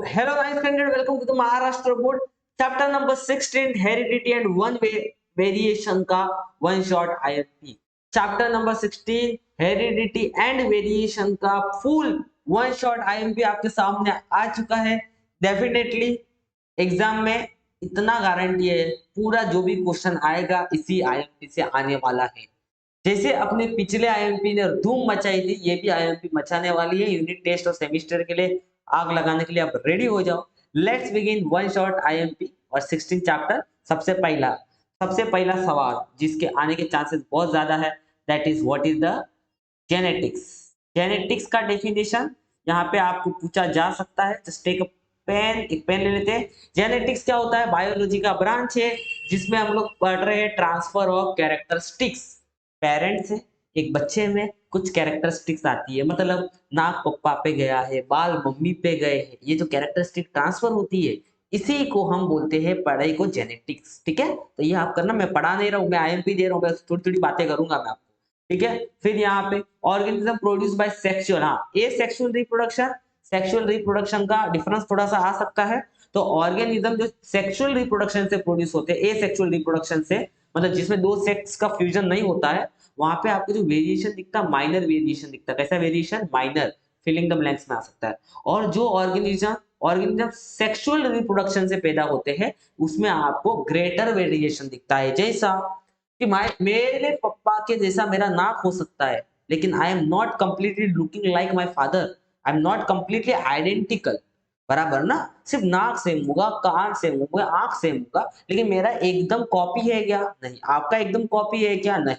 Hello, my friend, and welcome to the Maharashtra Board. Chapter number 16, Heredity and Variation का one shot IMP. Chapter number 16, Heredity and Variation का full one shot IMP आपके सामने आ चुका है. Definitely exam में इतना guarantee है, पूरा जो भी क्वेश्चन आएगा इसी IMP से आने वाला है. जैसे अपने पिछले आईएमपी ने धूम मचाई थी, ये भी आईएमपी मचाने वाली है. यूनिट टेस्ट और सेमिस्टर के लिए आग लगाने के लिए आप रेडी हो जाओ. Let's begin one shot IMP और 16 चैप्टर. सबसे पहला सवाल जिसके आने के चांसेस बहुत ज्यादा है, that is what is the genetics. Genetics का डेफिनेशन यहाँ पे आपको पूछा जा सकता है. जस्ट टेक एक पेन ले लेते हैं. जेनेटिक्स क्या होता है? बायोलॉजी का ब्रांच है जिसमें हम लोग पढ़ रहे हैं ट्रांसफर ऑफ कैरेक्टरिस्टिक्स. पेरेंट्स से एक बच्चे में कुछ कैरेक्टरिस्टिक्स आती है, मतलब नाक पप्पा पे गया है, बाल मम्मी पे गए हैं, ये जो कैरेक्टरिस्टिक ट्रांसफर होती है इसी को हम बोलते हैं पढ़ाई को जेनेटिक्स. ठीक है, तो ये आप करना. मैं पढ़ा नहीं रहा हूँ, मैं आईएमपी दे रहा हूँ, बस थोड़ी थोड़ी बातें करूंगा मैं आपको. ठीक है, फिर यहाँ पे ऑर्गेनिज्म प्रोड्यूस बाय सेक्सुअल. हाँ, asexual reproduction, sexual reproduction का डिफरेंस थोड़ा सा आ सकता है. तो ऑर्गेनिज्म जो सेक्सुअल रिप्रोडक्शन से प्रोड्यूस होते हैं, ए सेक्सुअल रिप्रोडक्शन से, मतलब जिसमें दो सेक्स का फ्यूजन नहीं होता है, वहां पे आपको जो वेरिएशन दिखता है, माइनर वेरिएशन दिखता है. कैसा variation? Minor. Filling the blanks में आ सकता है. और जो ऑर्गेनिज्म ऑर्गेनिज्म सेक्सुअल रिप्रोडक्शन से पैदा होते हैं उसमें आपको ग्रेटर वेरिएशन दिखता है. जैसा कि मेरे पापा के जैसा मेरा नाक हो सकता है, लेकिन I am not completely looking like my father. I am not completely identical. बराबर ना? सिर्फ नाक सेम होगा, कान सेम होगा, आंख सेम होगा, लेकिन मेरा एकदम कॉपी है क्या? नहीं. आपका एकदम कॉपी है क्या? नहीं.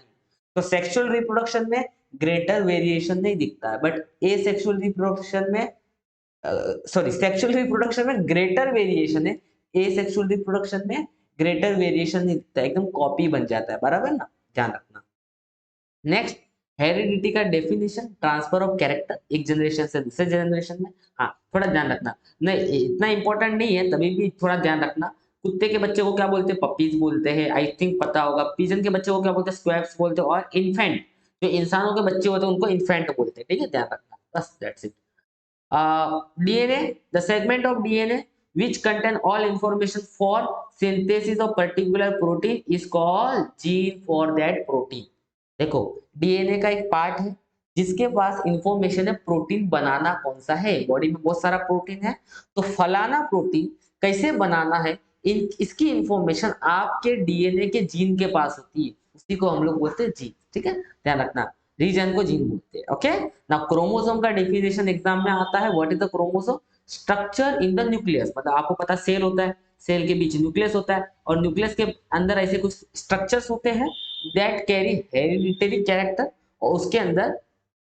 तो सेक्सुअल रिप्रोडक्शन में ग्रेटर वेरिएशन नहीं दिखता है, बट ए सेक्सुअल रिप्रोडक्शन में, सॉरी, सेक्सुअल रिप्रोडक्शन में ग्रेटर वेरिएशन है. ए सेक्सुअल रिप्रोडक्शन में ग्रेटर वेरिएशन नहीं दिखता, एकदम कॉपी बन जाता है. बराबर ना? ध्यान रखना. नेक्स्ट, हेरिडिटी का डेफिनेशन, ट्रांसफर ऑफ कैरेक्टर एक जनरेशन से दूसरे जनरेशन में. हाँ, थोड़ा ध्यान रखना. नहीं, इतना इंपॉर्टेंट नहीं है, तभी भी थोड़ा ध्यान रखना. कुत्ते के बच्चे को क्या बोलते हैं? पपीज बोलते हैं, आई थिंक पता होगा. पिजन के बच्चे को क्या बोलते हैं? स्क्वैप्स बोलते हैं. और इन्फेंट, जो इंसानों के बच्चे होते हैं उनको इन्फेंट बोलते हैं. ठीक है, ध्यान रखना. बस that's it. DNA, the segment of DNA which contain all information for synthesis of particular protein is called gene for that protein. देखो, डीएनए का एक पार्ट है जिसके पास इंफॉर्मेशन है प्रोटीन बनाना कौन सा है. बॉडी में बहुत सारा प्रोटीन है, तो फलाना प्रोटीन कैसे बनाना है, इसकी इंफॉर्मेशन आपके डीएनए के जीन के पास होती है. उसी को हम लोग बोलते हैं जीन. ठीक है, ध्यान रखना. रीजन को जीन बोलते हैं. ओके, ना क्रोमोसोम का डेफिनेशन एग्जाम में आता है. What is the chromosome? Structure in the nucleus. मतलब आपको पता सेल होता है, सेल के बीच न्यूक्लियस होता है, और न्यूक्लियस के अंदर ऐसे कुछ स्ट्रक्चर्स होते हैं दैट कैरी हेरिडिटरी कैरेक्टर. और उसके अंदर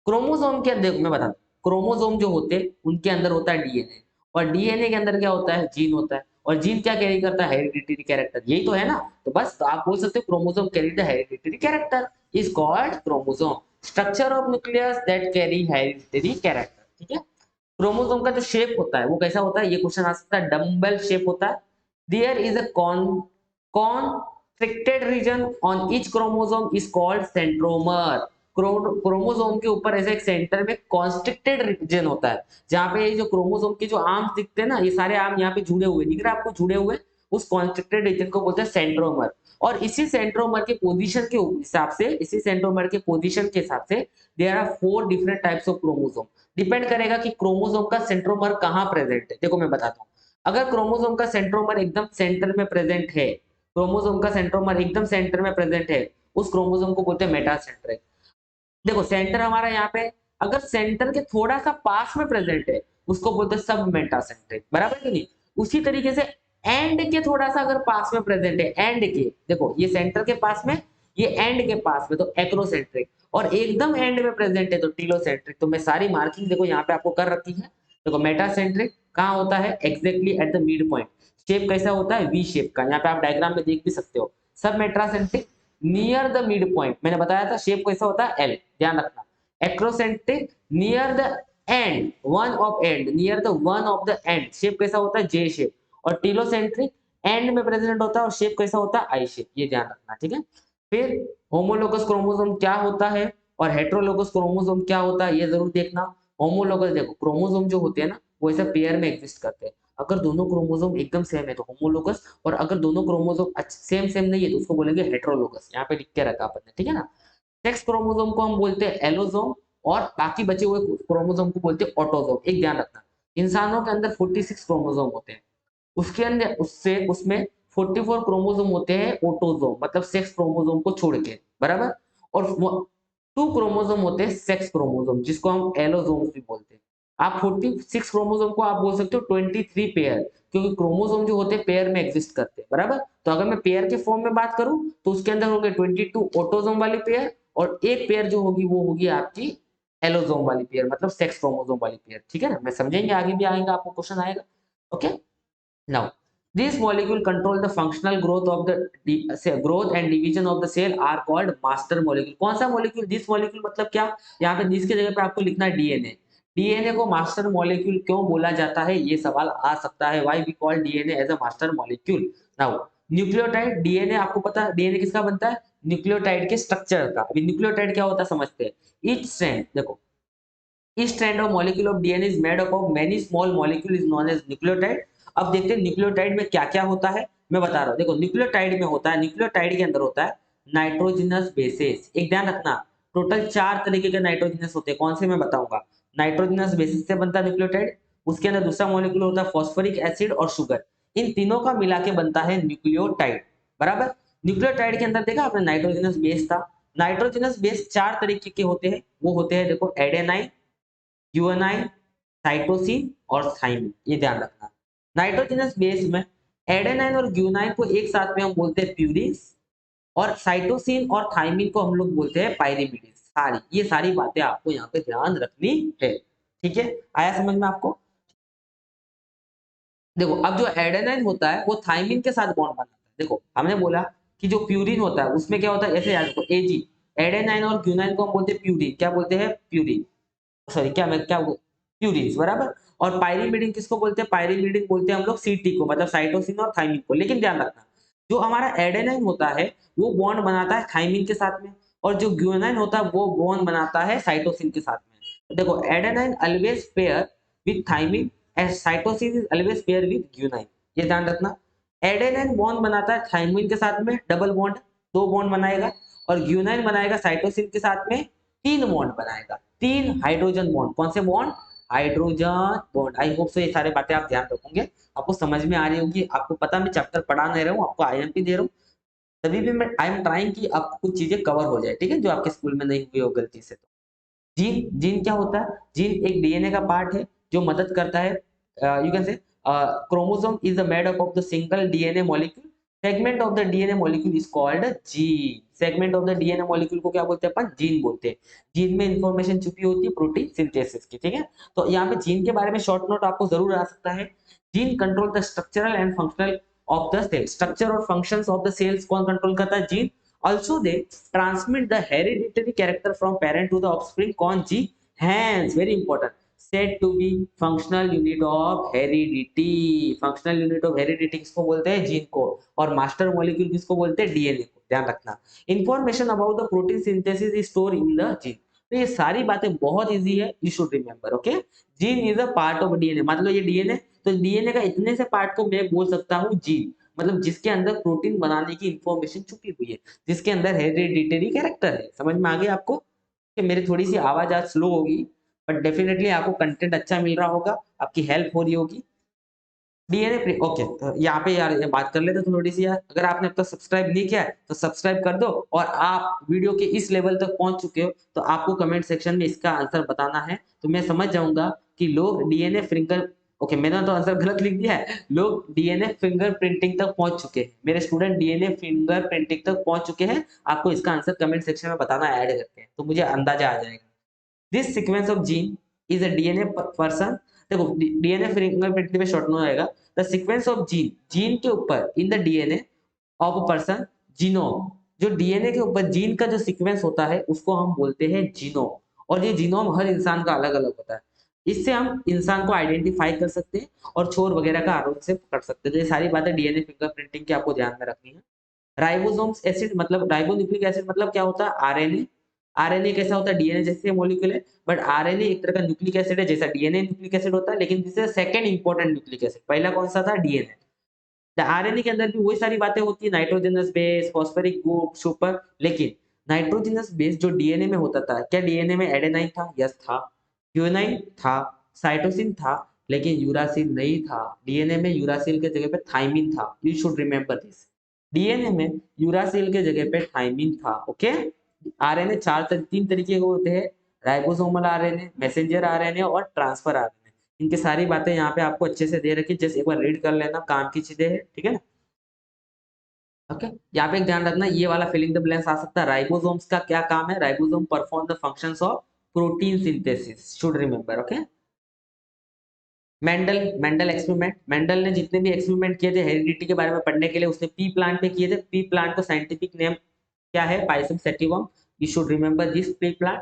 क्रोमोसोम के अंदर, मैं बता दूं, क्रोमोसोम जो होते हैं उनके अंदर होता है डीएनए, और डीएनए के अंदर क्या होता है? जीन होता है. और जीन क्या कैरी करता है? Hereditary character. यही तो है ना? तो बस, तो आप बोल सकते हो chromosome carry the hereditary character is called chromosome. Structure of nucleus that carry hereditary character. ठीक है. क्रोमोसोम का जो शेप होता है वो कैसा होता है? ये क्वेश्चन आ सकता है. डम्बल शेप होता है. There is a constricted region on each chromosome is called centromere. Chromosome के ऊपर ऐसे एक सेंटर में कॉन्स्ट्रिक्टेड रीजन होता है, जहां पे ये जो क्रोमोसोम के जो आर्म्स दिखते हैं ना, ये सारे आर्म यहाँ पे जुड़े हुए दिख रहे हैं आपको, जुड़े हुए, उस कॉन्स्ट्रिक्टेड रीजन को बोलते हैं सेंट्रोमर. और इसी सेंट्रोमर के पोजीशन के हिसाब से, इसी सेंट्रोमर के पोजीशन के हिसाब से there are 4 different types of chromosome. Depend करेगा कि क्रोमोसोम का सेंट्रोमर कहाँ प्रेजेंट है. देखो मैं बताता हूँ. अगर क्रोमोसोम का सेंट्रोमर एकदम सेंटर में प्रेजेंट है, क्रोमोसोम का सेंट्रोमर एकदम सेंटर में प्रेजेंट है, उस क्रोमोसोम को बोलते हैं मेटासेंट्रिक. देखो, सेंटर हमारा यहाँ पे अगर सेंटर के थोड़ा सा पास में प्रेजेंट है उसको बोलते हैं सब मेटासेंट्रिक. बराबर कि नहीं? उसी तरीके से एंड के थोड़ा सा अगर पास में प्रेजेंट है, एंड के, देखो ये सेंटर के पास में, ये एंड के पास में, तो एक्रोसेंट्रिक. और एकदम एंड में प्रेजेंट है तो टीलोसेंट्रिक. तो मैं सारी मार्किंग देखो यहाँ पे आपको कर रखी है. देखो, मेटासेंट्रिक कहाँ होता है? Exactly at the mid point. Shape कैसा होता है? वी शेप का. यहाँ पे आप डायग्राम में देख भी सकते हो. सब मेट्रासेंट्रिक नियर द मिड पॉइंट. मैंने बताया था शेप कैसा होता है? एल. ध्यान रखना. Acrocentric near the end, one of and, near the one of the end, shape कैसा होता है? जे शेप. और टीलोसेंट्रिक एंड में प्रेजेंट होता है और शेप कैसा होता है? आई शेप. ये ध्यान रखना. ठीक है. फिर होमोलोगस क्रोमोसोम क्या होता है और हेटेरोलोगस क्रोमोसोम क्या होता है, ये जरूर देखना. होमोलोगस, देखो क्रोमोसोम जो होते हैं ना, वो ऐसा पेयर में एग्जिस्ट करते हैं। अगर दोनों क्रोमोसोम एकदम सेम है तो होमोलोगस, और अगर दोनों क्रोमोसोम सेम सेम नहीं है तो उसको बोलेंगे हेटेरोलोगस। यहाँ पे लिख के रखा अपन ने, ठीक है ना। सेक्स क्रोमोसोम को हम बोलते हैं एलोसोम, और बाकी बचे हुए क्रोमोसोम को बोलते हैं ऑटोसोम। एक ध्यान रखना, इंसानों के अंदर 46 क्रोमोसोम होते हैं, उसके अंदर उससे उसमें 44 क्रोमोसोम होते हैं ऑटोसोम, मतलब सेक्स क्रोमोसोम को छोड़ के, बराबर। और 2 क्रोमोसोम होते हैं सेक्स क्रोमोसोम, जिसको हम एलोसोम्स भी बोलते हैं। आप 46 क्रोमोसोम को आप बोल सकते हो 23 पेयर, क्योंकि क्रोमोसोम जो होते हैं पेयर में एग्जिस्ट करते हैं, बराबर। तो अगर मैं पेयर के फॉर्म में बात करूं तो उसके अंदर होंगे 22 ऑटोसोम वाली पेयर, और एक पेयर जो होगी वो होगी आपकी एलोसोम वाली पेयर, मतलब सेक्स क्रोमोसोम वाली पेयर, ठीक है ना। मैं समझेंगे, आगे भी आएगा, आपको क्वेश्चन आएगा। Okay, now these molecule control the functional growth of the growth and division of the cell are called master molecule। कौन सा molecule? this molecule मतलब क्या, यहाँ पे this की जगह पे आपको लिखना है डीएनए। डीएनए को मास्टर मॉलिक्यूल क्यों बोला जाता है, ये सवाल आ सकता है। why we call DNA as a master molecule। now nucleotide, DNA आपको पता है डीएनए किसका बनता है, न्यूक्लियोटाइड के स्ट्रक्चर का। अभी न्यूक्लियोटाइड क्या होता है समझते हैं। ईच स्ट्रैंड, देखो, each strand of molecule of DNA is made up of many small molecule is known as nucleotide। अब देखते हैं न्यूक्लियोटाइड में क्या क्या होता है, मैं बता रहा हूँ। देखो न्यूक्लियोटाइड में होता है, न्यूक्लियोटाइड के अंदर होता है नाइट्रोजनस बेसेस। एक ध्यान रखना, टोटल 4 तरीके के नाइट्रोजनस होते हैं। कौन से मैं बताऊंगा। नाइट्रोजनस बेसिस से बनता है न्यूक्लियोटाइड, उसके अंदर दूसरा मॉलिक्यूल होता है फॉस्फोरिक एसिड और शुगर, इन तीनों का मिला के बनता है न्यूक्लियोटाइड, बराबर। न्यूक्लियोटाइड के अंदर देखा आपने नाइट्रोजनस बेस था। नाइट्रोजनस बेस 4 तरीके के होते हैं, वो होते हैं देखो एडेनाइन, यूएनआई, साइटोसिन और थाइमिन, ये ध्यान रखना। नाइट्रोजनस बेस में एडेनाइन और ग्यूनाइन को एक साथ में हम बोलते हैं प्यूरिन्स, और साइटोसिन और थाइमिन को हम लोग बोलते हैं पायरिमिडिन्स। सारी ये सारी बातें आपको यहाँ पे ध्यान रखनी है, ठीक है। आया समझ में आपको। देखो अब जो एडेनाइन होता है वो थाइमिन के साथ बॉन्ड बनाता है। देखो हमने बोला कि जो प्यूरिन होता है उसमें क्या होता है, ऐसे याद रखो, एजी, एडेनाइन और ग्यूनाइन को हम बोलते हैं प्यूरिन। क्या बोलते हैं, प्यूरिन, सॉरी क्या मैं क्या प्यूरिन्स, बराबर। और पायरिमिडिन किसको बोलते हैं, पायरिमिडिन बोलते हैं हम लोग सीटी को, मतलब साइटोसिन और थाइमिन को। लेकिन ध्यान रखना, जो हमारा एडेनाइन होता है वो बॉन्ड बनाता है थाइमिन के साथ में, और जो ग्यूनाइन होता है वो बॉन्ड बनाता है साइटोसिन के साथ में। तो देखो adenine always pair with thymine and cytosine is always pair with guanine, ये ध्यान रखना। एडेनाइन बॉन्ड बनाता है थाइमिन के साथ में, डबल बॉन्ड, 2 बॉन्ड बनाएगा, और ग्यूनाइन बनाएगा साइटोसिन के साथ में 3 बॉन्ड बनाएगा, 3 हाइड्रोजन बॉन्ड। कौन से bond, hydrogen bond. I hope so ये सारे बातें आप ध्यान रखोगे, आपको समझ में आ रही होगी। आपको पता मैं चैप्टर पढ़ा नहीं रहा हूँ, आपको आईएमपी दे रहा हूँ, तभी भी मैं आई एम ट्राइंग कि आपको कुछ चीजें कवर हो जाए, ठीक है, जो आपके स्कूल में नहीं हुई हो गलती से। तो जीन, जीन क्या होता है, जीन एक डीएनए का पार्ट है जो मदद करता है, यू कैन से chromosome is the made up of the single DNA molecule, segment of the DNA molecule is called gene. Segment of the DNA molecule को क्या बोलते हैं अपन, जीन बोलते हैं। जीन में इंफॉर्मेशन छुपी होती है प्रोटीन सिंथेसिस की, ठीक है। तो यहाँ पे जीन के बारे में शॉर्ट नोट आपको जरूर आ सकता है। Gene control the structural and functional of the cell, structure और फंक्शंस ऑफ द सेल्स कौन कंट्रोल करता है, gene. Also they transmit the hereditary character from parent to the offspring, कौन, जी। Hence very important, said to be functional unit of heredity। functional unit of heredity किसको बोलते हैं, gene को। और master molecule किसको बोलते हैं, डीएनए को। ध्यान रखना, information about the protein synthesis is store in the gene. तो ये सारी बातें बहुत इजी है, you should remember. Okay, gene is a part of DNA, मतलब ये डीएनए, तो डीएनए का इतने से पार्ट को मैं बोल सकता हूँ जीन, मतलब जिसके अंदर प्रोटीन बनाने की इंफॉर्मेशन छुपी हुई है, जिसके अंदर हेरिडिटरी कैरेक्टर है। समझ में आ गया आपको कि मेरी थोड़ी सी आवाज आज स्लो होगी, बट डेफिनेटली आपको कंटेंट अच्छा मिल रहा होगा, आपकी हेल्प हो रही होगी। डीएनए ओके, यहाँ पे यार ये बात कर लेते थोड़ी सी यार। अगर आपने अब तक सब्सक्राइब नहीं किया है तो सब्सक्राइब कर दो, और आप वीडियो के इस लेवल तक पहुंच चुके हो तो आपको कमेंट सेक्शन में इसका आंसर बताना है, तो मैं समझ जाऊंगा कि लोग डीएनए फिंगर, ओके मैंने तो आंसर गलत लिख दिया है, लोग डीएनए फिंगर प्रिंटिंग तक पहुंच चुके हैं, मेरे स्टूडेंट डीएनए फिंगर प्रिंटिंग तक पहुंच चुके हैं। आपको इसका आंसर कमेंट सेक्शन में बताना ऐड करके, तो मुझे अंदाजा आ जाएगा। This sequence of gene is a DNA person, देखो डीएनए फिंगरप्रिंट में शॉर्ट में आएगा, the sequence of gene, gene के ऊपर in the DNA of a person, genome, जो डीएनए के ऊपर जीन का जो सीक्वेंस होता है उसको हम बोलते हैं जीनोम। और ये जीनोम हर इंसान का अलग अलग होता है, इससे हम इंसान को आइडेंटिफाई कर सकते हैं और छोर वगैरह का आरोप से पकड़ सकते हैं। तो ये सारी बातें डीएनए फिंगरप्रिंटिंग की आपको ध्यान में रखनी है। राइबोसोम्स एसिड मतलब राइबोन्यूक्लिक एसिड मतलब क्या होता है, आरएनए, आरएनए कैसा होता है, डीएनए जैसे मॉलिक्यूल है, बट आरएनए एक तरह का न्यूक्लिक एसिड है, जैसा डीएनए न्यूक्लिक एसिड होता है, लेकिन this is second important nucleic acid. पहला कौन सा था, डीएनए। आरएनए के अंदर भी वही सारी बातें होती है, nitrogenous base, phosphoric group, super, लेकिन नाइट्रोजनस बेस जो डीएनए में होता था, क्या डीएनए में एडेनाइन था? यस था। थ्योनाइन था, साइटोसिन था, लेकिन यूरासिल नहीं था। डीएनए में यूरासिल के जगह पे थाइमिन था। You should remember this. DNA में यूरासिल के जगह पे थाइमिन था। ओके। आरएनए तीन तरीके के होते हैं, राइबोसोमल आरएनए, मैसेंजर आरएनए और ट्रांसफर आरएनए। इनकी सारी बातें यहाँ पे आपको अच्छे से दे रखी, जस्ट एक बार रीड कर लेना, काम की चीजें है, ठीक है ना। ओके। यहाँ पे एक ध्यान रखना, ये वाला फिलिंग द ब्लैंक्स आ सकता है। राइबोसोम्स का क्या काम है? Ribosome perform the functions of protein synthesis, should remember. Okay. Mendel experiment, Mendel ने जितने भी एक्सपेरिमेंट किए थे हेरिडिटी के बारे में पढ़ने के लिए, उसने पी प्लांट पे किए थे। पी प्लांट को साइंटिफिक नेम क्या है? Pisum sativum. You should remember this P plant.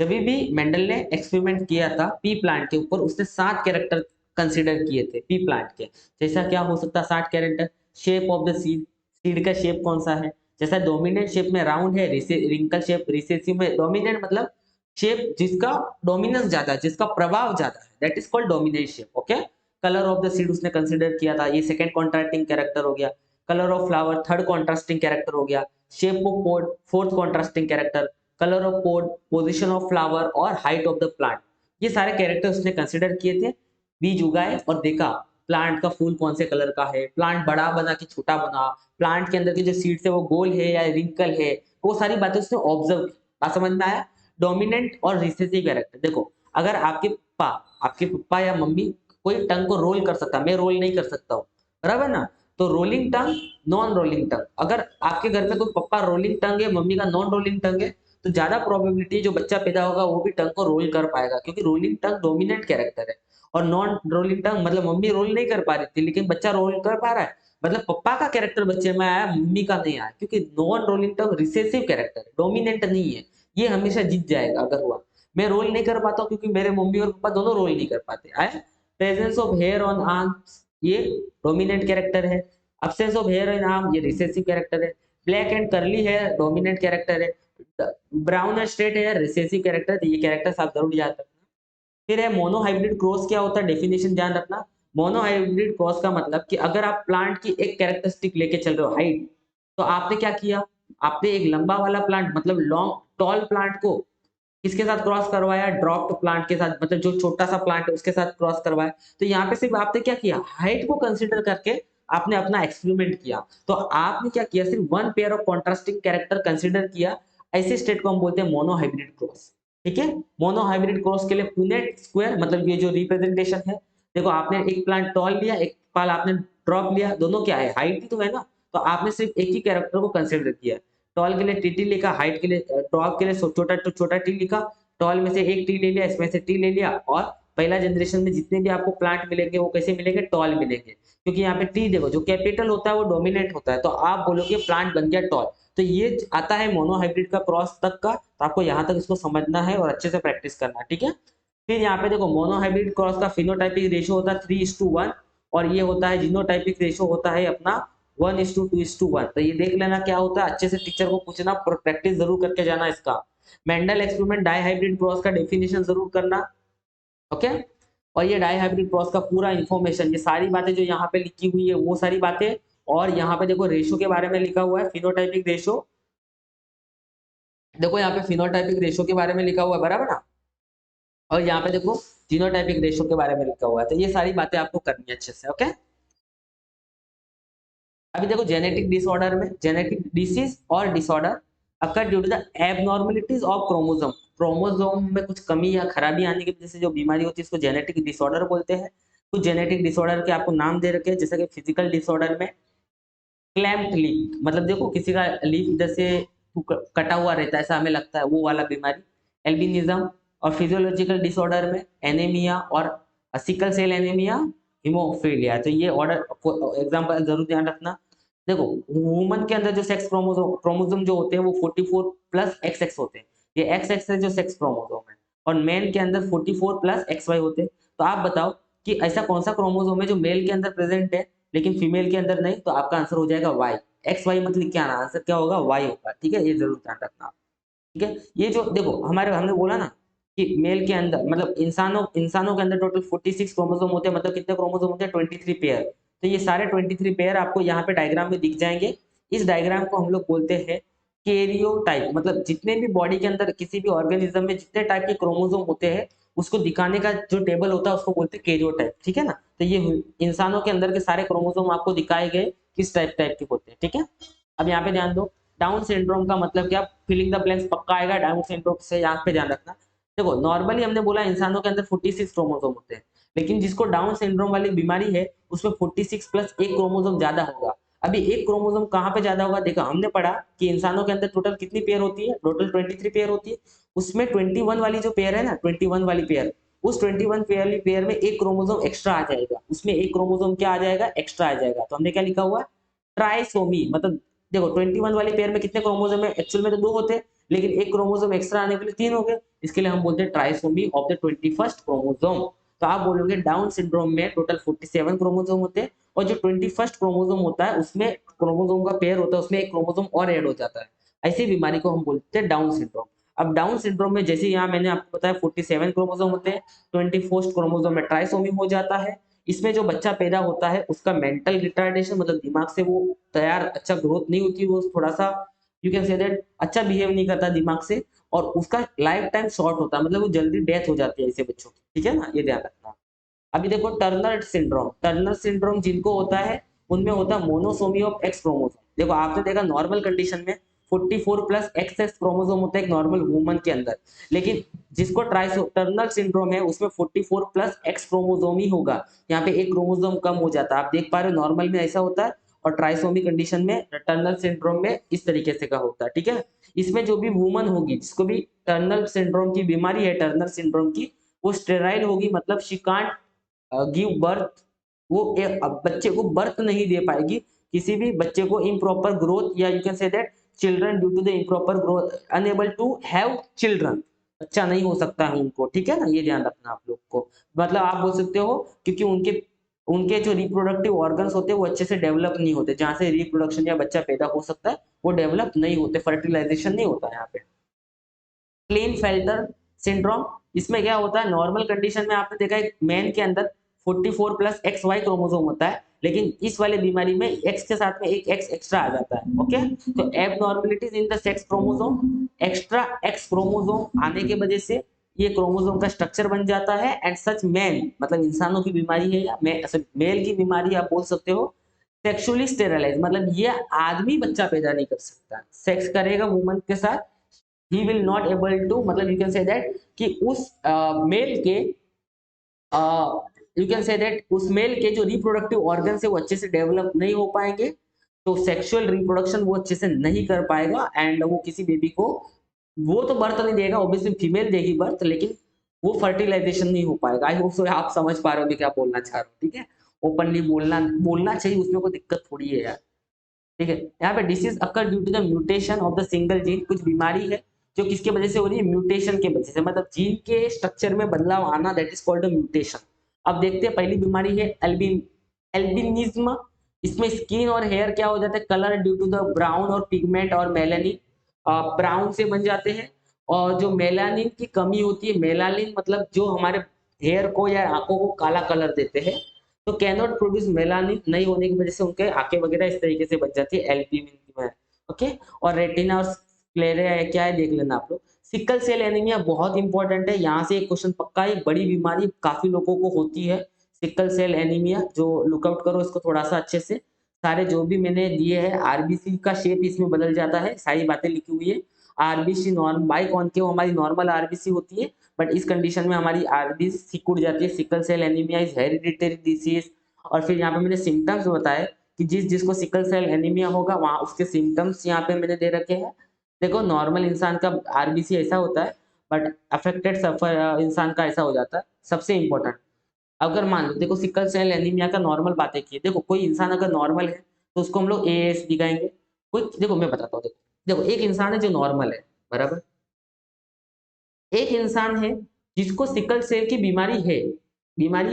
जब भी मेंडल ने एक्सपेरिमेंट किया था पी प्लांट के ऊपर, उसने 7 कैरेक्टर कंसीडर किए थे पी प्लांट के। जैसा क्या हो सकता है 7 character? Shape of the seed, seed का शेप कौन सा है? जैसा डोमिनेंट शेप में राउंड है, रिंकल शेप, रिसेसिव में डोमिनेंट मतलब शेप जिसका डोमिनेंस ज्यादा है, जिसका प्रभाव ज्यादा है, that is called dominant shape. Okay. Colour of the seed उसने कंसीडर किया था, ये सेकंड कॉन्ट्रास्टिंग कैरेक्टर हो गया। Colour of flower third contrasting character हो गया। Shape of pod fourth contrasting character. Colour of pod, position of flower और height of the plant, ये सारे कैरेक्टर उसने कंसीडर किए थे। बीज उगाए और देखा प्लांट का फूल कौन से कलर का है, प्लांट बड़ा बना कि छोटा बना, प्लांट के अंदर की जो सीड्स है वो गोल है या रिंकल है, वो सारी बातें उसने ऑब्जर्व की। बात समझ में आया? डोमिनेंट और रिसेसिव कैरेक्टर। देखो, अगर आपके पप्पा या मम्मी कोई टंग को रोल कर सकता, मैं रोल नहीं कर सकता हूँ, बराबर ना। तो रोलिंग टंग, नॉन रोलिंग टंग, अगर आपके घर में कोई पप्पा रोलिंग टंग है, मम्मी का नॉन रोलिंग टंग है, तो ज्यादा प्रोबेबिलिटी जो बच्चा पैदा होगा वो भी टंग को रोल कर पाएगा, क्योंकि रोलिंग टंग डोमिनेंट कैरेक्टर है। और नॉन रोलिंग टंग मतलब मम्मी रोल नहीं कर पा रही थी लेकिन बच्चा रोल कर पा रहा है, मतलब पप्पा का कैरेक्टर बच्चे में आया, मम्मी का नहीं आया, क्योंकि नॉन रोलिंग टंग रिसेसिव कैरेक्टर है, डोमिनेंट नहीं है। ये हमेशा जीत जाएगा अगर हुआ। मैं रोल नहीं कर पाता हूँ क्योंकि मेरे मम्मी और पापा दोनों रोल नहीं कर पाते। आए presence of hair on arms, ये डोमिनेंट कैरेक्टर है। Absence of hair on arm, ये रिसेसिव कैरेक्टर है। Black and curly hair, dominant character है। Brown and straight hair, recessive character, तो ये कैरेक्टर्स आप जरूर याद रखना। फिर है मोनोहाइब्रिड क्रॉस, क्या होता है? डेफिनेशन ध्यान रखना। मोनोहाइब्रिड क्रॉस का मतलब कि अगर आप प्लांट की एक कैरेक्टरिस्टिक लेके चल रहे हो, हाइट, तो आपने क्या किया? आपने एक लंबा वाला प्लांट मतलब लॉन्ग टॉल प्लांट को किसके साथ क्रॉस करवाया? ड्रॉप्ड प्लांट के साथ, मतलब जो छोटा सा प्लांट है उसके साथ क्रॉस करवाया। तो यहाँ पे सिर्फ आपने क्या किया? हाइट को कंसीडर करके आपने अपना एक्सपेरिमेंट किया। तो आपने क्या किया? सिर्फ one pair of contrasting character consider किया। ऐसे स्टेट को हम बोलते हैं मोनोहाइब्रिड क्रॉस। ठीक है। मोनोहाइब्रिड क्रॉस के लिए पुनेट स्क्वायर, मतलब ये जो रिप्रेजेंटेशन है, देखो आपने एक प्लांट टॉल लिया, एक प्लांट आपने ड्रॉप लिया, दोनों क्या है? हाइट ही तो है ना। तो आपने सिर्फ एक ही कैरेक्टर को कंसीडर किया। टॉल के लिए टी लिखा, हाइट के लिए टॉप के लिए छोटा तो छोटा टी लिखा। टॉल में से एक टी ले लिया, इसमें से टी ले लिया, और पहला जनरेशन में जितने भी आपको प्लांट मिलेंगे वो कैसे मिलेंगे? टॉल मिलेंगे, क्योंकि यहाँ पे टी देखो जो कैपिटल होता है वो डोमिनेंट होता है, तो आप बोलोगे प्लांट बन गया टॉल। तो ये आता है मोनोहाइब्रिड का क्रॉस तक का, तो आपको यहाँ तक इसको समझना है और अच्छे से प्रैक्टिस करना है, ठीक है। फिर यहाँ पे देखो मोनोहाइब्रिड क्रॉस का फिनोटाइपिक रेशियो होता है 3:1, और ये होता है जीनोटाइपिक रेशियो होता है अपना 1:2:1। तो ये देख लेना क्या होता है, अच्छे से टीचर को पूछना, प्रैक्टिस जरूर करके जाना इसका। Mendel experiment dihybrid cross का डेफिनेशन जरूर करना। ओके। और ये डाई हाइब्रिड क्रॉस का पूरा इंफॉर्मेशन, ये सारी बातें जो यहाँ पे लिखी हुई है वो सारी बातें, और यहाँ पे देखो रेशो के बारे में लिखा हुआ है, फिनोटाइपिक रेशो। देखो यहाँ पे फिनोटाइपिक रेशो के बारे में लिखा हुआ है, बराबर ना। और यहाँ पे देखो जीनोटाइपिक रेशो के बारे में लिखा हुआ है, तो ये सारी बातें आपको करनी है अच्छे से। ओके। अभी देखो जेनेटिक डिसऑर्डर में, जेनेटिक डिसीज और disorder occur due to the abnormalities of chromosome, chromosome में कुछ कमी या खराबी आने की वजह से जो बीमारी होती है इसको जेनेटिक डिसऑर्डर बोलते हैं। कुछ जेनेटिक डिसऑर्डर के आपको नाम दे रखे हैं, जैसे कि फिजिकल डिसऑर्डर में क्लैम्प्ड लीफ, मतलब देखो किसी का लीफ इधर से कटा हुआ रहता है ऐसा हमें लगता है, वो वाला बीमारी एल्बिनिज्म। और फिजियोलॉजिकल डिसऑर्डर में एनीमिया और सिकल सेल एनीमिया, हीमोफीलिया। तो ये ऑर्डर एग्जांपल जरूर ध्यान रखना। देखो वुमन के अंदर जो सेक्स क्रोमोसोम जो होते हैं वो 44 प्लस XX होते हैं, ये XX है जो सेक्स क्रोमोसोम है, और मेल के अंदर 44 प्लस XY होते हैं। तो आप बताओ कि ऐसा कौन सा क्रोमोसोम है जो मेल के अंदर प्रेजेंट है लेकिन फीमेल के अंदर नहीं? तो आपका आंसर हो जाएगा Y। XY मतलब क्या ना, आंसर क्या होगा? Y होगा, ठीक है, ये जरूर ध्यान रखना। ठीक है। ये जो देखो हमारे हमने बोला ना कि मेल के अंदर मतलब इंसानों के अंदर टोटल 46 क्रोमोसोम होते हैं, मतलब कितने क्रोमोसोम होते हैं 23 पेयर। तो ये सारे 23 पेयर आपको यहाँ पे डायग्राम में दिख जाएंगे। इस डायग्राम को हम लोग बोलते हैं कैरियोटाइप, मतलब जितने भी बॉडी के अंदर किसी भी ऑर्गेनिज्म में जितने टाइप के क्रोमोसोम होते हैं उसको दिखाने का जो टेबल होता है उसको बोलते हैं कैरियोटाइप, ठीक है ना। तो ये इंसानों के अंदर के सारे क्रोमोसोम आपको दिखाए गए किस टाइप के होते हैं, ठीक है। अब यहाँ पे ध्यान दो, डाउन सिंड्रोम का मतलब क्या, फिलिंग द ब्लैंक्स पक्का आएगा डाउन सिंड्रोम से, यहाँ पे ध्यान रखना। देखो नॉर्मली हमने बोला इंसानों के अंदर 46 क्रोमोसोम होते हैं, लेकिन जिसको डाउन सिंड्रोम वाली बीमारी है उसमें 46 प्लस एक क्रोमोसोम ज्यादा होगा। अभी एक क्रोमोसोम कहाँ पे ज्यादा होगा, देखो हमने पढ़ा कि इंसानों के अंदर टोटल कितनी पेयर होती है, टोटल 23 पेयर होती है। उसमें 21 वाली जो पेयर है ना, 21 वाली पेयर, उस 21 पेयर में एक क्रोमोसोम एक्स्ट्रा आ जाएगा, उसमें एक क्रोमोसोम क्या आ जाएगा, एक्स्ट्रा आ जाएगा। तो हमने क्या लिखा हुआ, ट्राइसोमी, मतलब देखो 21 वाली पेयर में कितने क्रोमोसोम है, एक्चुअल में तो 2 होते हैं, लेकिन एक क्रोमोसोम एक्स्ट्रा आने के लिए 3 हो गए, इसके लिए हम बोलते हैं trisomy of the 21st chromosome. तो आप बोलोगे डाउन सिंड्रोम में टोटल 47 क्रोमोसोम होते हैं, और जो 21st क्रोमोसोम होता है उसमें क्रोमोसोम का पेयर होता है, उसमें एक क्रोमोसोम और ऐड हो जाता है। ऐसी बीमारी को हम बोलते हैं डाउन सिंड्रोम। अब डाउन सिंड्रोम में जैसे यहाँ मैंने आपको बताया 47 क्रोमोसोम होते हैं, 24th क्रोमोसोम में ट्राइसोमी हो जाता है। इसमें जो बच्चा पैदा होता है उसका मेंटल रिटार्डेशन, मतलब दिमाग से वो तैयार अच्छा ग्रोथ नहीं होती, वो थोड़ा सा यू कैन से दैट अच्छा बिहेव नहीं करता दिमाग से, और उसका लाइफ टाइम शॉर्ट होता है, मतलब वो जल्दी डेथ हो जाती है ऐसे बच्चों की, ठीक है ना, ये ध्यान रखना। अभी देखो टर्नर सिंड्रोम, टर्नर सिंड्रोम जिनको होता है उनमें होता है मोनोसोमी ऑफ एक्स क्रोमोसोम। देखो आपने देखा नॉर्मल कंडीशन में 44 प्लस एक्स क्रोमोसोम होता है एक नॉर्मल वुमन के अंदर, लेकिन जिसको ट्राइसोटर्नल सिंड्रोम है उसमें 44 प्लस एक्स क्रोमोसोम ही होगा, यहाँ पे एक क्रोमोसोम कम हो जाता है। आप देख पा रहे हो नॉर्मल में ऐसा होता है, और ट्राइसोमी कंडीशन में टर्नल सिंड्रोम में इस तरीके से का होता है, ठीक है। इसमें जो भी वुमन होगी जिसको भी टर्नल सिंड्रोम की बीमारी है, टर्नल सिंड्रोम की, वो स्टेराइल होगी, मतलब शी कांट गिव बर्थ, वो बच्चे को बर्थ नहीं दे पाएगी, किसी भी बच्चे को इम्प्रॉपर ग्रोथ, या you can say that children due to the improper growth unable to have children, बच्चा नहीं हो सकता है उनको, ठीक है ना, ये ध्यान रखना आप लोग को। मतलब आप बोल सकते हो क्योंकि उनके उनके जो रिप्रोडक्टिव ऑर्गन्स होते हैं वो अच्छे से डेवलप नहीं होते, जहां से रिप्रोडक्शन या बच्चा पैदा हो सकता है वो डेवलप नहीं होते, फर्टिलाइजेशन नहीं होता यहाँ पे। क्लीनफेल्टर सिंड्रोम, इसमें क्या होता है, नॉर्मल कंडीशन में आपने देखा है मैन के अंदर 44 प्लस एक्स वाई क्रोमोसोम होता है, लेकिन इस वाले बीमारी में एक्स के साथ में एक एक्स एक्स्ट्रा आ जाता है, ओके। तो abnormalities in the sex chromosome, extra x chromosome आने की वजह से ये क्रोमोसोम का स्ट्रक्चर बन जाता है, एंड सच मैन, मतलब इंसानों की बीमारी है या मेल की बीमारी आप बोल सकते हो, सेक्सुअली स्टेरलाइज, मतलब ये आदमी बच्चा पैदा नहीं कर सकता, सेक्स करेगा वुमन के साथ, he will not able to, मतलब you can say that कि उस मेल के यू कैन से दैट उस मेल के जो रिप्रोडक्टिव ऑर्गन है वो अच्छे से डेवलप नहीं हो पाएंगे, तो सेक्सुअल रिप्रोडक्शन वो अच्छे से नहीं कर पाएगा, एंड वो किसी बेबी को वो तो बर्थ नहीं देगा, ऑब्वियसली फीमेल देगी बर्थ, लेकिन वो फर्टिलाइजेशन नहीं हो पाएगा। आई होप सो आप समझ पा रहे हो मैं क्या बोलना चाह रहा हूँ, ठीक है। ओपनली बोलना बोलना चाहिए, उसमें कोई दिक्कत थोड़ी है यार, ठीक है। यहाँ पे disease occur due to the mutation of the single gene, कुछ बीमारी है जो किसके वजह से हो रही है, म्यूटेशन के वजह से, मतलब जीन के स्ट्रक्चर में बदलाव आना, दैट इज कॉल्ड म्यूटेशन। अब देखते हैं पहली बीमारी है एल्बिनिज्म। इसमें स्किन और हेयर क्या हो जाता है, colour due to the brown और पिगमेंट और मेलानिन, ब्राउन से बन जाते हैं, और जो मेलानिन की कमी होती है, मेलानिन मतलब जो हमारे हेयर को या आंखों को काला कलर देते हैं, तो कैनॉट प्रोड्यूस मेलानिन नहीं होने की वजह से उनके आंखें वगैरह इस तरीके से बच जाती है एल्बिनिज्म में, ओके। और रेटिना और स्क्लेरा क्या है देख लेना आप लोग। सिकल सेल एनीमिया बहुत इंपॉर्टेंट है, यहाँ से एक क्वेश्चन पक्का है, बड़ी बीमारी काफी लोगों को होती है सिकल सेल एनीमिया, जो लुकआउट करो इसको थोड़ा सा अच्छे से। सारे जो भी मैंने दिए हैं, आरबीसी का शेप इसमें बदल जाता है, सारी बातें लिखी हुई है। आरबीसी नॉर्म बाई कॉनकेव हमारी नॉर्मल आरबीसी होती है, बट इस कंडीशन में हमारी आरबीसी सिकुड़ जाती है। Sickle cell anaemia is hereditary disease. और फिर यहाँ पे मैंने सिम्टम्स बताए कि जिसको सिकल सेल एनीमिया होगा वहां उसके सिम्टम्स यहाँ पे मैंने दे रखे हैं। देखो नॉर्मल इंसान का आरबीसी ऐसा होता है, बट अफेक्टेड सफर इंसान का ऐसा हो जाता है। सबसे इंपॉर्टेंट, अगर मान लो देखो सिकल सेल एनीमिया का नॉर्मल बातें की है, देखो कोई इंसान अगर नॉर्मल है तो उसको हम लोग एएस दिखाएंगे। कोई देखो मैं बताता हूँ, देखो देखो एक इंसान है जो नॉर्मल है, बराबर, एक इंसान है जिसको सिकल सेल की बीमारी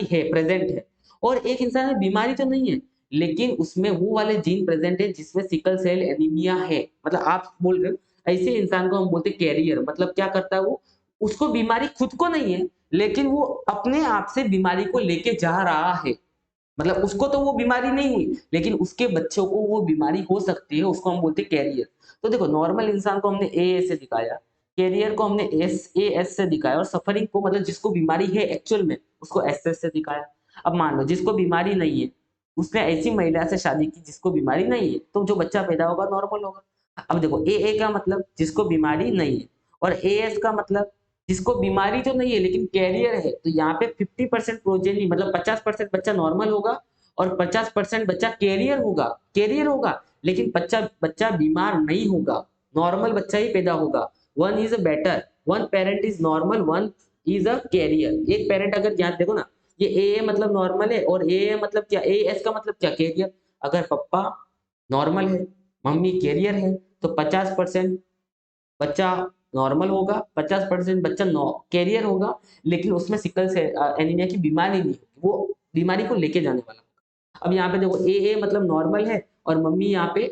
है प्रेजेंट है, और एक इंसान है बीमारी तो नहीं है लेकिन उसमें वो वाले जीन प्रेजेंट है जिसमें सिकल सेल एनीमिया है। मतलब आप बोल रहे हो ऐसे इंसान को हम बोलते हैं कैरियर। मतलब क्या करता है वो, उसको बीमारी खुद को नहीं है, लेकिन वो अपने आप से बीमारी को लेके जा रहा है। मतलब उसको तो वो बीमारी नहीं हुई, लेकिन उसके बच्चों को वो बीमारी हो सकती है, उसको हम बोलते हैं कैरियर। तो देखो, नॉर्मल इंसान को हमने ए से दिखाया, कैरियर को हमने एस से दिखाया, और सफरिंग को मतलब जिसको बीमारी है एक्चुअल में, उसको एस से दिखाया। अब मान लो जिसको बीमारी नहीं है, उसने ऐसी महिला से शादी की जिसको बीमारी नहीं है, तो जो बच्चा पैदा होगा नॉर्मल होगा। अब देखो, ए का मतलब जिसको बीमारी नहीं है, और एस का मतलब जिसको बीमारी तो नहीं है लेकिन कैरियर है। तो यहाँ पे 50% प्रोजेनी मतलब 50% बच्चा नॉर्मल होगा, और 50% बच्चा कैरियर होगा, लेकिन बच्चा बच्चा बीमार नहीं होगा, नॉर्मल बच्चा ही पैदा होगा। One is a better, one parent is normal, one is a carrier. एक पेरेंट अगर यहाँ देखो ना, ये ए मतलब नॉर्मल है, और ए मतलब क्या, ए एस का मतलब क्या, कैरियर। अगर पापा नॉर्मल है, मम्मी कैरियर है, तो 50% बच्चा नॉर्मल होगा, 50% बच्चा कैरियर होगा, लेकिन उसमें सिकल से एनीमिया की बीमारी नहीं होगी, वो बीमारी को लेके जाने वाला होगा। अब यहाँ पे देखो, ए मतलब नॉर्मल है, और मम्मी यहाँ पे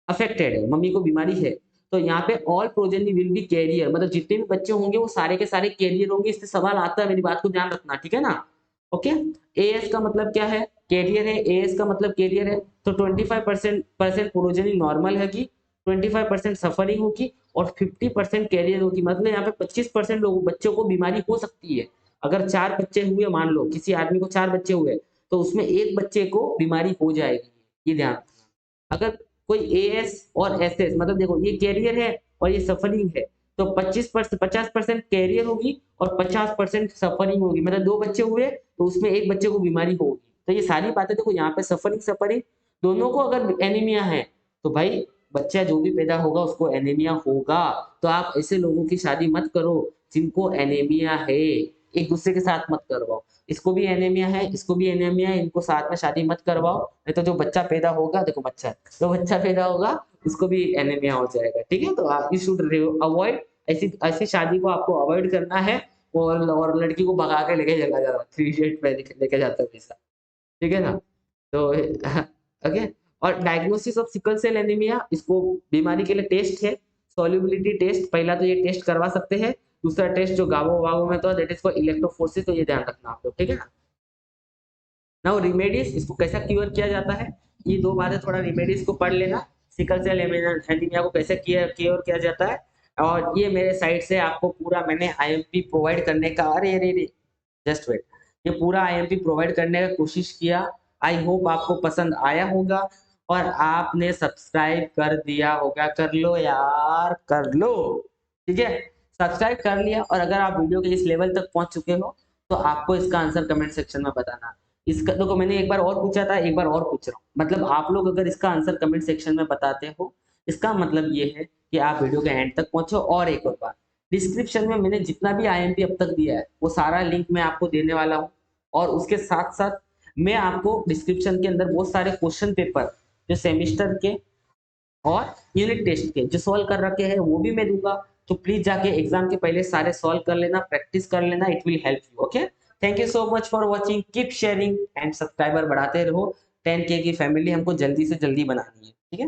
अफेक्टेड है, मम्मी को बीमारी है, तो यहाँ पे all progeny will be carrier, मतलब जितने भी बच्चे होंगे वो सारे के सारे कैरियर होंगे। इससे सवाल आता है, मेरी बात को ध्यान रखना, ठीक है ना। ओके, एएस का मतलब क्या है, कैरियर है, एएस का मतलब कैरियर है। तो 25% प्रोजेनी नॉर्मल है कि 25% सफरिंग होगी, और 50% कैरियर होगी। मतलब यहाँ पे 25% लोग बच्चों को बीमारी हो सकती है। अगर 4 बच्चे हुए, मान लो किसी आदमी को 4 बच्चे हुए, तो उसमें एक बच्चे को बीमारी हो जाएगी, ये ध्यान रखना। अगर कोई एएस और एसएस, मतलब देखो ये कैरियर है और ये सफरिंग है, तो 50% कैरियर होगी और 50% सफरिंग होगी। मतलब 2 बच्चे हुए तो उसमें एक बच्चे को बीमारी होगी। तो ये सारी बातें देखो, यहाँ पे सफरिंग सफरिंग दोनों को अगर एनीमिया है, तो भाई बच्चा जो भी पैदा होगा उसको एनीमिया होगा। तो आप ऐसे लोगों की शादी मत करो जिनको एनीमिया है, एक दूसरे के साथ मत करवाओ। इसको भी एनीमिया है, इसको भी एनीमिया है, इनको साथ में शादी मत करवाओ, नहीं तो जो बच्चा पैदा होगा, देखो बच्चा, जो बच्चा पैदा होगा उसको भी एनीमिया हो जाएगा, ठीक है। तो आप यू शुड अवॉइड ऐसी ऐसी शादी को, आपको अवॉइड करना है। और लड़की को भगा के लेके चला जाना, 3 इडियट में लेके जाता है पैसा, ठीक है ना। तो ओके। और diagnosis of sickle cell anaemia, इसको बीमारी के लिए टेस्ट है, सॉल्युबिलिटी टेस्ट। पहला तो ये टेस्ट करवा सकते हैं, दूसरा टेस्ट जो गावो वावो में, तो दैट इज फॉर इलेक्ट्रोफोरेसिस। तो ये ध्यान रखना आप लोग, ठीक है ना। नाउ रिमेडीज, इसको कैसा क्योर किया जाता है, ये 2 बातें थोड़ा रिमेडीज को पढ़ लेना। सिकल सेल एनीमिया को कैसे क्योर किया जाता है, और ये मेरे साइड से आपको पूरा मैंने आईएमपी प्रोवाइड करने का, अरे अरे अरे जस्ट वेट, ये पूरा आईएमपी प्रोवाइड करने का कोशिश किया। आई होप आपको पसंद आया होगा, और आपने सब्सक्राइब कर दिया होगा। कर लो यार, कर लो, ठीक है। सब्सक्राइब कर लिया, और अगर आप वीडियो के इस लेवल तक पहुंच चुके हो, तो आपको इसका आंसर कमेंट सेक्शन में बताना। इसका देखो, मैंने एक बार और पूछा था, एक बार और पूछ रहा हूँ। मतलब आप लोग अगर इसका आंसर कमेंट सेक्शन में बताते हो, इसका मतलब ये है कि आप वीडियो के एंड तक पहुंचो। और एक और बात, डिस्क्रिप्शन में मैंने जितना भी आईएमपी अब तक दिया है, वो सारा लिंक मैं आपको देने वाला हूँ। और उसके साथ साथ मैं आपको डिस्क्रिप्शन के अंदर बहुत सारे क्वेश्चन पेपर, जो सेमिस्टर के और यूनिट टेस्ट के जो सॉल्व कर रखे हैं, वो भी मैं दूंगा। तो प्लीज जाके एग्जाम के पहले सारे सॉल्व कर लेना, प्रैक्टिस कर लेना, it will help you. Okay, thank you so much for watching, keep sharing and subscriber बढ़ाते रहो। 10K की फैमिली हमको जल्दी से जल्दी बनानी है, ठीक है।